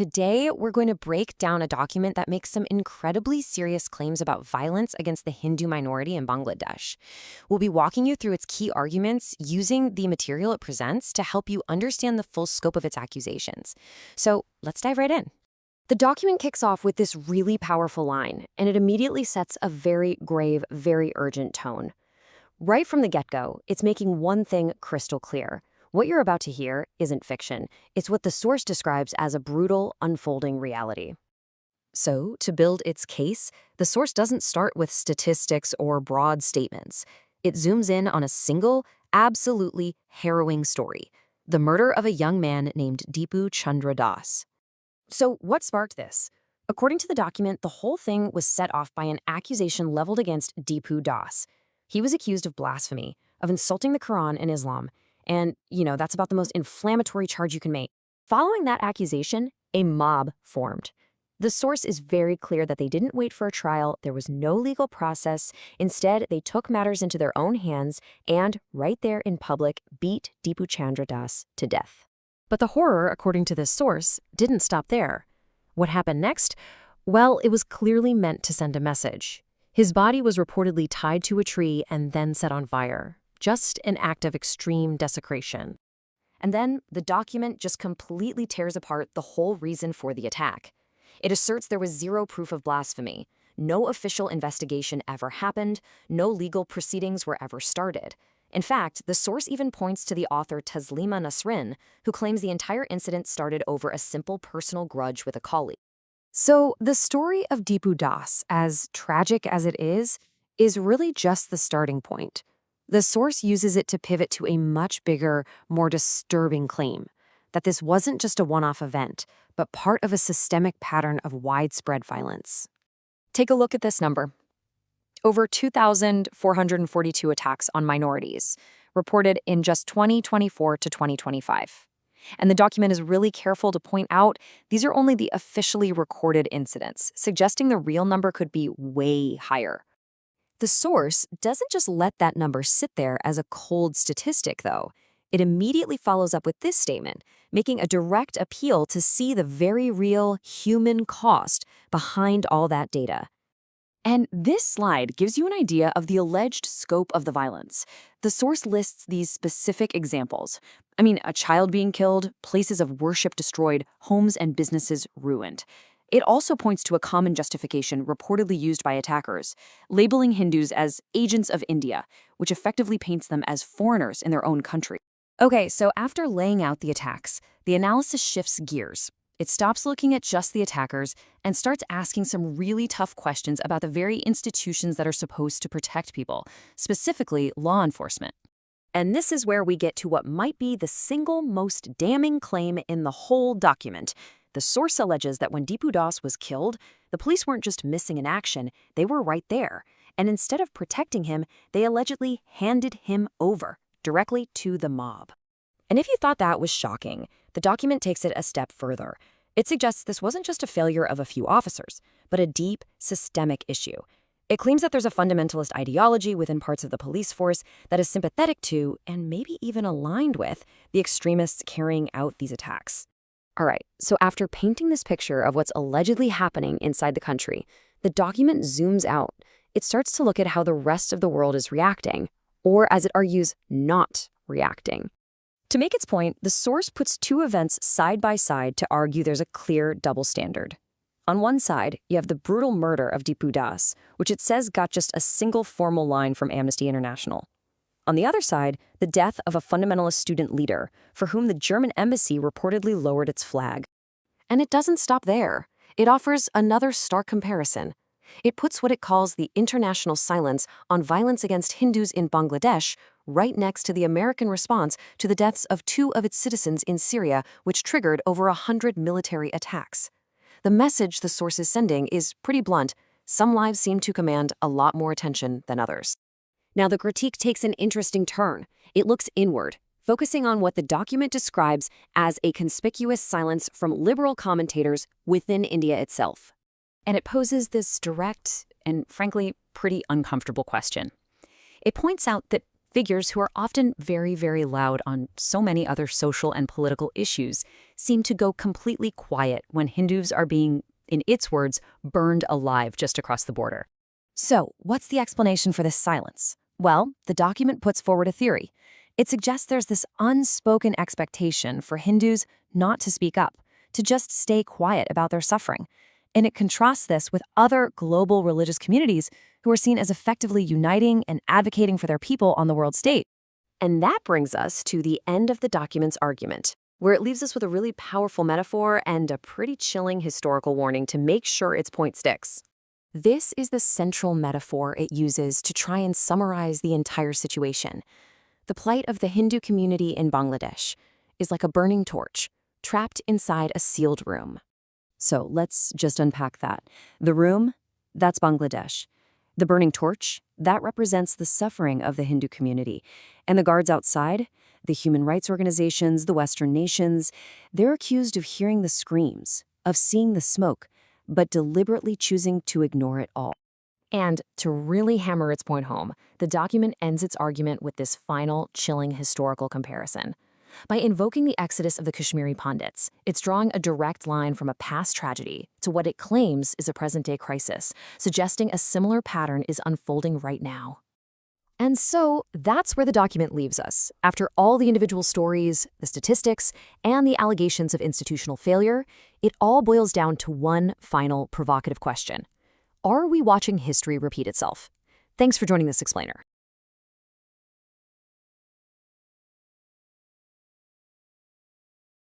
Today, we're going to break down a document that makes some incredibly serious claims about violence against the Hindu minority in Bangladesh. We'll be walking you through its key arguments using the material it presents to help you understand the full scope of its accusations. So let's dive right in. The document kicks off with this really powerful line, and it immediately sets a very grave, very urgent tone. Right from the get-go, it's making one thing crystal clear. What you're about to hear isn't fiction. It's what the source describes as a brutal, unfolding reality. So, to build its case, the source doesn't start with statistics or broad statements. It zooms in on a single, absolutely harrowing story: the murder of a young man named Deepu Chandra. So, what sparked this? According to the document, the whole thing was set off by an accusation leveled against Deepu Das. He was accused of blasphemy, of insulting the Quran and Islam. And, that's about the most inflammatory charge you can make. Following that accusation, a mob formed. The source is very clear that they didn't wait for a trial. There was no legal process. Instead, they took matters into their own hands and, right there in public, beat Deepu Chandra Das to death. But the horror, according to this source, didn't stop there. What happened next? Well, it was clearly meant to send a message. His body was reportedly tied to a tree and then set on fire. Just an act of extreme desecration. And then the document just completely tears apart the whole reason for the attack. It asserts there was zero proof of blasphemy. No official investigation ever happened. No legal proceedings were ever started. In fact, the source even points to the author Taslima Nasrin, who claims the entire incident started over a simple personal grudge with a colleague. So the story of Deepu Das, as tragic as it is really just the starting point. The source uses it to pivot to a much bigger, more disturbing claim, that this wasn't just a one-off event, but part of a systemic pattern of widespread violence. Take a look at this number. Over 2,442 attacks on minorities, reported in just 2024 to 2025. And the document is really careful to point out these are only the officially recorded incidents, suggesting the real number could be way higher. The source doesn't just let that number sit there as a cold statistic, though. It immediately follows up with this statement, making a direct appeal to see the very real human cost behind all that data. And this slide gives you an idea of the alleged scope of the violence. The source lists these specific examples. A child being killed, places of worship destroyed, homes and businesses ruined. It also points to a common justification reportedly used by attackers, labeling Hindus as agents of India, which effectively paints them as foreigners in their own country. Okay, so after laying out the attacks, the analysis shifts gears. It stops looking at just the attackers and starts asking some really tough questions about the very institutions that are supposed to protect people, specifically law enforcement. And this is where we get to what might be the single most damning claim in the whole document. The source alleges that when Deepu Das was killed, the police weren't just missing in action, they were right there. And instead of protecting him, they allegedly handed him over, directly to the mob. And if you thought that was shocking, the document takes it a step further. It suggests this wasn't just a failure of a few officers, but a deep, systemic issue. It claims that there's a fundamentalist ideology within parts of the police force that is sympathetic to, and maybe even aligned with, the extremists carrying out these attacks. All right, so after painting this picture of what's allegedly happening inside the country, the document zooms out. It starts to look at how the rest of the world is reacting, or as it argues, not reacting. To make its point, the source puts two events side by side to argue there's a clear double standard. On one side, you have the brutal murder of Deepu Das, which it says got just a single formal line from Amnesty International. On the other side, the death of a fundamentalist student leader, for whom the German embassy reportedly lowered its flag. And it doesn't stop there. It offers another stark comparison. It puts what it calls the international silence on violence against Hindus in Bangladesh right next to the American response to the deaths of 2 of its citizens in Syria, which triggered over 100 military attacks. The message the source is sending is pretty blunt. Some lives seem to command a lot more attention than others. Now, the critique takes an interesting turn. It looks inward, focusing on what the document describes as a conspicuous silence from liberal commentators within India itself. And it poses this direct and, frankly, pretty uncomfortable question. It points out that Figures who are often very, very loud on so many other social and political issues seem to go completely quiet when Hindus are being, in its words, burned alive just across the border. So, what's the explanation for this silence? Well, the document puts forward a theory. It suggests there's this unspoken expectation for Hindus not to speak up, to just stay quiet about their suffering. And it contrasts this with other global religious communities who are seen as effectively uniting and advocating for their people on the world stage. And that brings us to the end of the document's argument, where it leaves us with a really powerful metaphor and a pretty chilling historical warning to make sure its point sticks. This is the central metaphor it uses to try and summarize the entire situation. The plight of the Hindu community in Bangladesh is like a burning torch, trapped inside a sealed room. So let's just unpack that. The room, that's Bangladesh. The burning torch, that represents the suffering of the Hindu community. And the guards outside, the human rights organizations, the Western nations, they're accused of hearing the screams, of seeing the smoke, but deliberately choosing to ignore it all. And to really hammer its point home, the document ends its argument with this final, chilling historical comparison. By invoking the exodus of the Kashmiri Pandits, it's drawing a direct line from a past tragedy to what it claims is a present-day crisis, suggesting a similar pattern is unfolding right now. And so that's where the document leaves us. After all the individual stories, the statistics, and the allegations of institutional failure, it all boils down to one final provocative question. Are we watching history repeat itself? Thanks for joining this explainer.